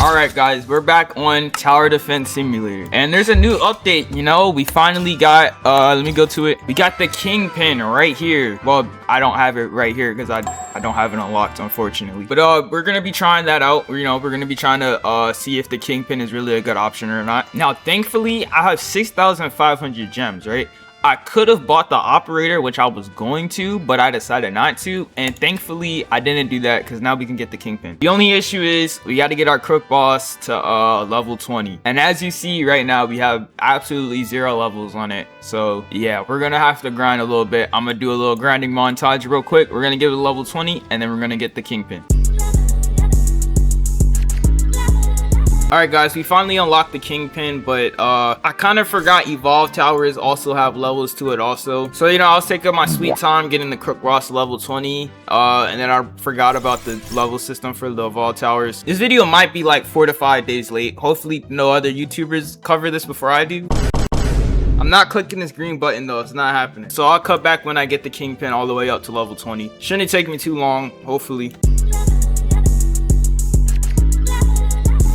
Alright guys, we're back on Tower Defense Simulator. And there's a new update, you know, we finally got, let me go to it. We got the Kingpin right here. Well, I don't have it right here because I don't have it unlocked, unfortunately. But we're going to be trying that out. You know, we're going to be trying to see if the Kingpin is really a good option or not. Now, thankfully, I have 6,500 gems, right? I could have bought the operator, which I was going to, but I decided not to. And thankfully, I didn't do that because now we can get the Kingpin. The only issue is we got to get our crook boss to level 20. And as you see right now, we have absolutely 0 levels on it. So yeah, we're going to have to grind a little bit. I'm going to do a little grinding montage real quick. We're going to give it a level 20 and then we're going to get the Kingpin. Alright guys, we finally unlocked the Kingpin, but I kind of forgot Evolve Towers also have levels to it also. So, you know, I was taking my sweet time getting the Crook Boss level 20, and then I forgot about the level system for the Evolve Towers. This video might be like 4 to 5 days late. Hopefully no other YouTubers cover this before I do. I'm not clicking this green button though, it's not happening. So I'll cut back when I get the Kingpin all the way up to level 20. Shouldn't take me too long, hopefully.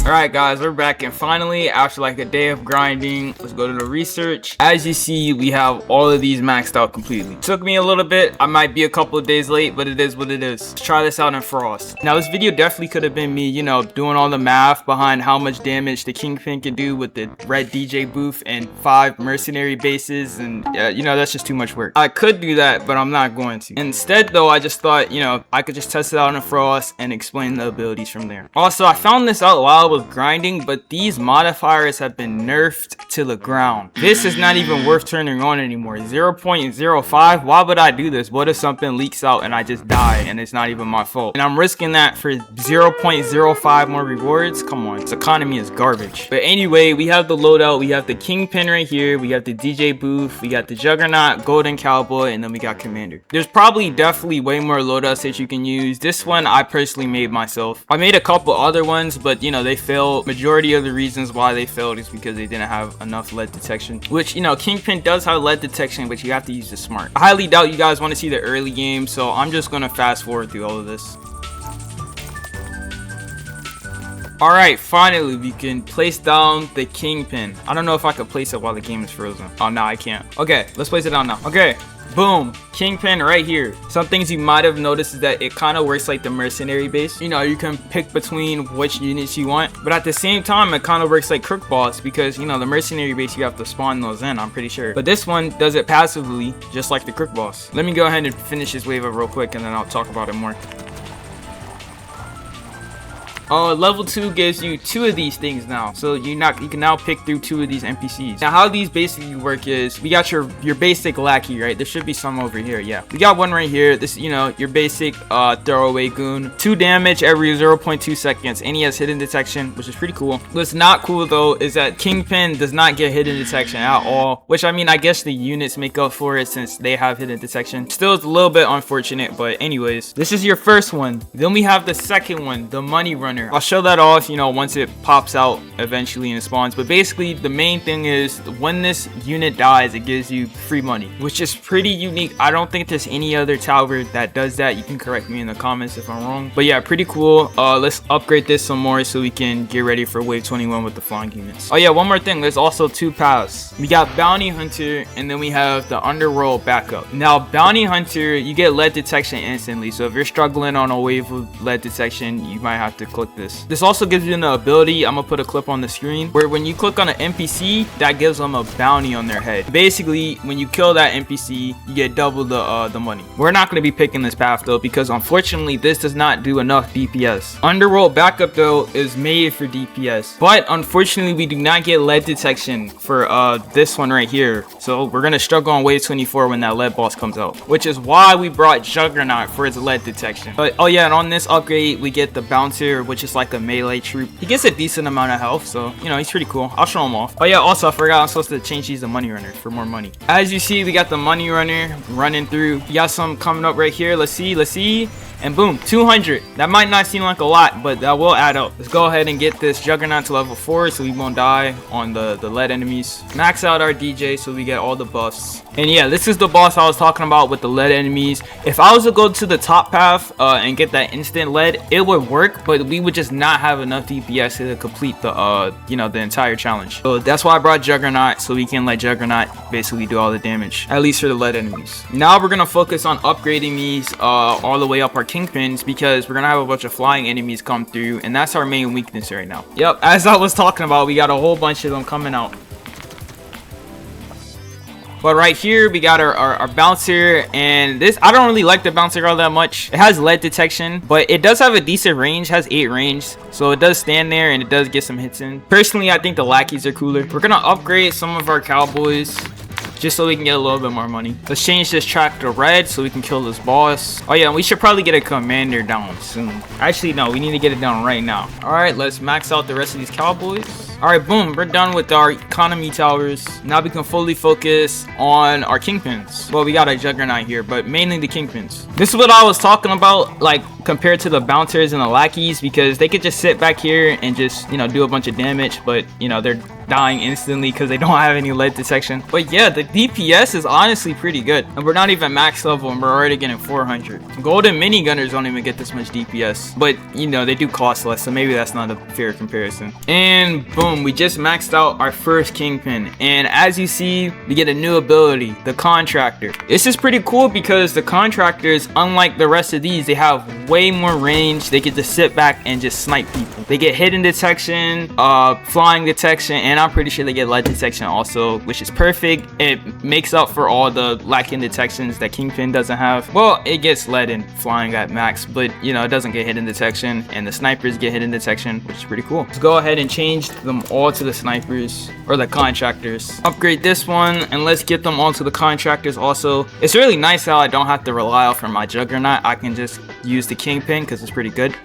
Alright guys, we're back, and finally after like a day of grinding, let's go to the research. As you see, we have all of these maxed out completely. Took me a little bit, I might be a couple of days late, but it is what it is. Let's try this out in Frost. Now this video definitely could have been me, you know, doing all the math behind how much damage the Kingpin can do with the red DJ booth and 5 mercenary bases, and you know, that's just too much work. I could do that, but I'm not going to. Instead though, I just thought, you know, I could just test it out in Frost and explain the abilities from there. Also, I found this out while I was grinding, but these modifiers have been nerfed to the ground. This is not even worth turning on anymore. 0.05. Why would I do this? What if something leaks out and I just die and it's not even my fault? And I'm risking that for 0.05 more rewards? Come on, this economy is garbage. But anyway, we have the loadout. We have the Kingpin right here. We have the DJ booth. We got the Juggernaut, Golden Cowboy, and then we got Commander. There's probably definitely way more loadouts that you can use. This one I personally made myself. I made a couple other ones, but you know, they failed. Majority of the reasons why they failed is because they didn't have enough lead detection, which, you know, Kingpin does have lead detection, but you have to use the smart. I highly doubt you guys want to see the early game, so I'm just gonna fast forward through all of this. Alright, finally we can place down the Kingpin. I don't know if I could place it while the game is frozen. Oh no, I can't. Okay, let's place it down now. Okay, boom, Kingpin right here. Some things you might have noticed is that it kind of works like the mercenary base. You know, you can pick between which units you want, but at the same time it kind of works like Crook Boss, because you know, the mercenary base you have to spawn those in, I'm pretty sure. But this one does it passively, just like the Crook Boss. Let me go ahead and finish this wave up real quick and then I'll talk about it more. Level 2 gives you 2 of these things now, so you can now pick through 2 of these NPCs. Now how these basically work is, we got your basic lackey, right? There should be some over here. Yeah, we got one right here. This, you know, your basic throwaway goon. 2 damage every 0.2 seconds, and he has hidden detection, which is pretty cool. What's not cool though is that Kingpin does not get hidden detection at all, which, I mean, I guess the units make up for it since they have hidden detection. Still, it's a little bit unfortunate, but anyways, this is your first one. Then we have the second one, the money runner. I'll show that off, you know, once it pops out eventually and it spawns. But basically, the main thing is when this unit dies, it gives you free money, which is pretty unique. I don't think there's any other tower that does that. You can correct me in the comments if I'm wrong. But yeah, pretty cool. Let's upgrade this some more so we can get ready for wave 21 with the flying units. Oh yeah, one more thing. There's also 2 paths. We got Bounty Hunter, and then we have the Underworld Backup. Now, Bounty Hunter, you get lead detection instantly. So if you're struggling on a wave of lead detection, you might have to click this. This also gives you an ability, I'm gonna put a clip on the screen, where when you click on an NPC, that gives them a bounty on their head. Basically, when you kill that NPC, you get double the money. We're not gonna be picking this path though, because unfortunately this does not do enough DPS. Underworld Backup though is made for DPS, but unfortunately we do not get lead detection for this one right here. So we're gonna struggle on wave 24 when that lead boss comes out, which is why we brought Juggernaut for its lead detection. But oh yeah, and on this upgrade we get the Bouncer, which is like a melee troop. He gets a decent amount of health, so you know, he's pretty cool. I'll show him off. Oh yeah, also I forgot I'm supposed to change these to money runner for more money. As you see, we got the money runner running through. We got some coming up right here. Let's see. And boom, 200. That might not seem like a lot, but that will add up. Let's go ahead and get this Juggernaut to level 4 so we won't die on the lead enemies. Max out our DJ so we get all the buffs. And yeah, this is the boss I was talking about with the lead enemies. If I was to go to the top path and get that instant lead, it would work, but we would just not have enough DPS to complete the the entire challenge. So that's why I brought Juggernaut, so we can let Juggernaut basically do all the damage, at least for the lead enemies. Now we're gonna focus on upgrading these all the way up our Kingpins, because we're gonna have a bunch of flying enemies come through, and that's our main weakness right now. Yep, as I was talking about, we got a whole bunch of them coming out. But right here we got our bouncer, and this, I don't really like the bouncer all that much. It has lead detection, but it does have a decent range, has 8 range, so it does stand there and it does get some hits in. Personally, I think the lackeys are cooler. We're gonna upgrade some of our cowboys just so we can get a little bit more money. Let's change this track to red so we can kill this boss. Oh yeah, we should probably get a commander down soon. Actually, no, we need to get it down right now. All right, let's max out the rest of these cowboys. All right, boom, we're done with our economy towers. Now we can fully focus on our Kingpins. Well, we got a Juggernaut here, but mainly the Kingpins. This is what I was talking about, like, compared to the bouncers and the lackeys, because they could just sit back here and just, do a bunch of damage, but, they're dying instantly because they don't have any lead detection. But yeah, the DPS is honestly pretty good, and we're not even max level and we're already getting 400. Golden minigunners don't even get this much DPS, but they do cost less, so maybe that's not a fair comparison. And boom, we just maxed out our first Kingpin, and as you see, we get a new ability, the Contractor. This is pretty cool because the Contractors, unlike the rest of these, they have way more range. They get to sit back and just snipe people. They get hidden detection, flying detection, and I'm pretty sure they get lead detection also, which is perfect. It makes up for all the lacking detections that Kingpin doesn't have. Well, it gets lead and flying at max, but it doesn't get hidden detection, and the snipers get hidden detection, which is pretty cool. Let's go ahead and change them all to the snipers, or the Contractors. Upgrade this one, and let's get them all to the Contractors also. It's really nice how I don't have to rely off for my Juggernaut. I can just use the Kingpin because it's pretty good.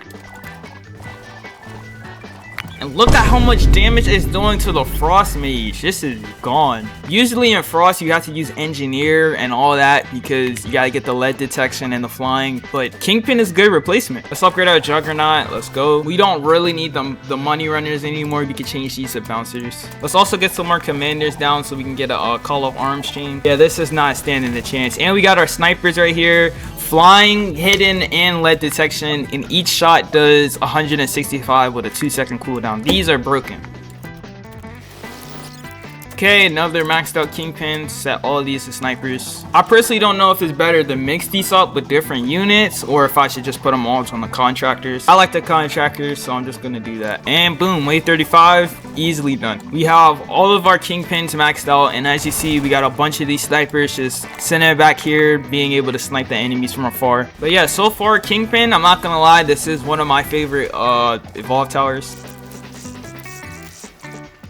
And look at how much damage it's doing to the Frost Mage. This is gone. Usually in Frost, you have to use Engineer and all that because you gotta get the lead detection and the flying. But Kingpin is a good replacement. Let's upgrade our Juggernaut. Let's go. We don't really need the money runners anymore. We can change these to bouncers. Let's also get some more commanders down so we can get a Call of Arms chain. Yeah, this is not standing a chance. And we got our snipers right here. Flying, hidden, and lead detection, and each shot does 165 with a 2-second cooldown. These are broken. Okay, another maxed out Kingpin. Set all of these to snipers. I personally don't know if it's better to mix these up with different units or if I should just put them all on the Contractors. I like the Contractors, so I'm just gonna do that. And boom, wave 35, easily done. We have all of our Kingpins maxed out, and as you see, we got a bunch of these snipers just sitting back here, being able to snipe the enemies from afar. But yeah, so far Kingpin, I'm not gonna lie, this is one of my favorite evolve towers.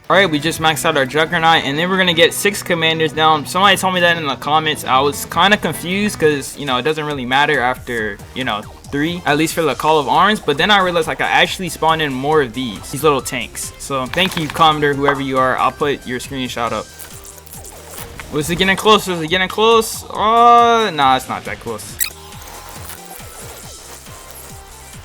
Alright, we just maxed out our Juggernaut, and then we're gonna get 6 commanders down. Somebody told me that in the comments. I was kind of confused because, it doesn't really matter after, 3, at least for the Call of Arms. But then I realized, like, I actually spawned in more of these little tanks. So thank you, Commodore, whoever you are. I'll put your screenshot up. Was it getting close? Was it getting close? Oh, nah, it's not that close.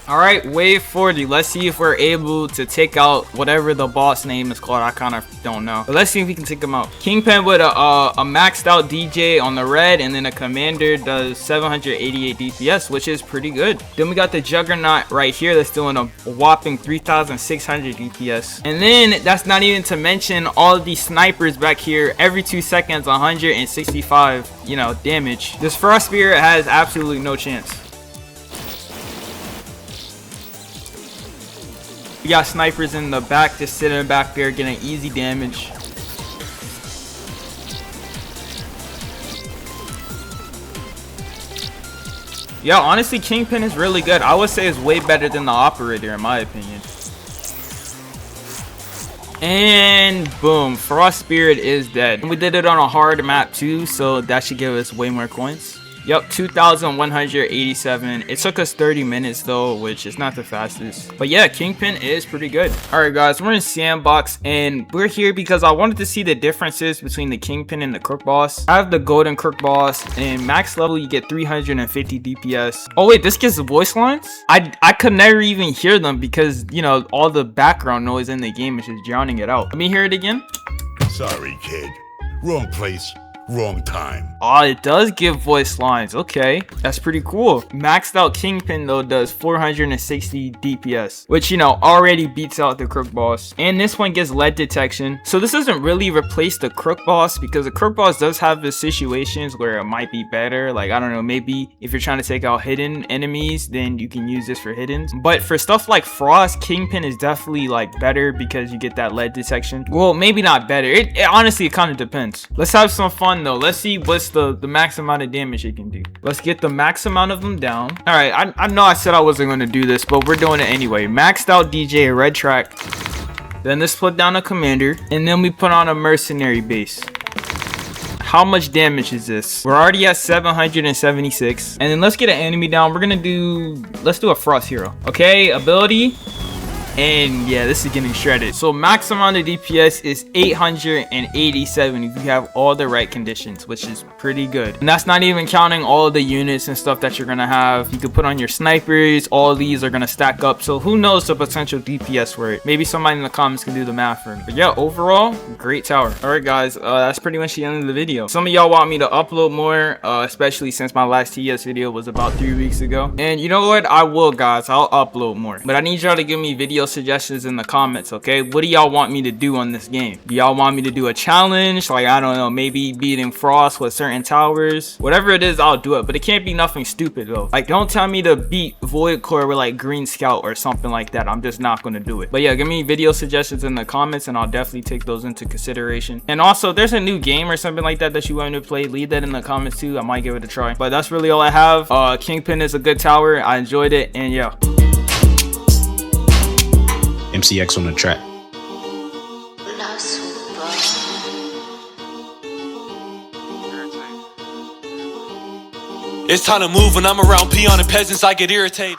Alright, wave 40. Let's see if we're able to take out whatever the boss name is called. I kind of don't know. But let's see if we can take him out. Kingpin with a maxed out DJ on the red, and then a commander does 788 DPS, which is pretty good. Then we got the Juggernaut right here that's doing a whopping 3,600 DPS. And then that's not even to mention all of these snipers back here. Every 2 seconds, 165, damage. This Frost Spirit has absolutely no chance. We got snipers in the back just sitting back there getting easy damage. Yeah, honestly, Kingpin is really good. I would say it's way better than the Operator in my opinion. And boom, Frost Spirit is dead. We did it on a hard map too, so that should give us way more coins. Yep, 2,187. It took us 30 minutes though, which is not the fastest. But yeah, Kingpin is pretty good. Alright guys, we're in Sandbox and we're here because I wanted to see the differences between the Kingpin and the Crook Boss. I have the Golden Crook Boss, and max level you get 350 DPS. Oh wait, this gets voice lines? I could never even hear them because, you know, all the background noise in the game is just drowning it out. Let me hear it again. Sorry, kid. Wrong place, wrong time. Oh, it does give voice lines. Okay, that's pretty cool. Maxed out Kingpin though does 460 DPS, which, you know, already beats out the Crook Boss. And this one gets lead detection. So this doesn't really replace the Crook Boss because the Crook Boss does have the situations where it might be better. Like, I don't know, maybe if you're trying to take out hidden enemies, then you can use this for hiddens. But for stuff like Frost, Kingpin is definitely like better because you get that lead detection. Well, maybe not better. It honestly, it kind of depends. Let's have some fun though. Let's see what's the max amount of damage it can do. Let's get the max amount of them down. All right, I know I said I wasn't going to do this, but we're doing it anyway. Maxed out DJ, a red track. Then let's put down a commander, and then we put on a mercenary base. How much damage is this? We're already at 776. And then let's get an enemy down. Let's do a Frost hero. Okay, ability. And yeah, this is getting shredded. So max amount of DPS is 887 if you have all the right conditions, which is pretty good. And that's not even counting all of the units and stuff that you're gonna have. You could put on your snipers. All of these are gonna stack up. So who knows the potential DPS for it? Maybe somebody in the comments can do the math for me. But yeah, overall, great tower. All right, guys, that's pretty much the end of the video. Some of y'all want me to upload more, especially since my last TS video was about 3 weeks ago. And you know what? I will, guys. I'll upload more. But I need y'all to give me video suggestions in the comments. Okay, what do y'all want me to do on this game? Do y'all want me to do a challenge, like, I don't know, maybe beating Frost with certain towers? Whatever it is, I'll do it, but it can't be nothing stupid though. Like, don't tell me to beat Void Core with like Green Scout or something like that. I'm just not gonna do it. But yeah, give me video suggestions in the comments and I'll definitely take those into consideration. And also, if there's a new game or something like that that you want me to play, leave that in the comments too. I might give it a try. But that's really all I have. Kingpin is a good tower. I enjoyed it, and yeah. MCX on the track. It's time to move when I'm around peon and peasants, I get irritated.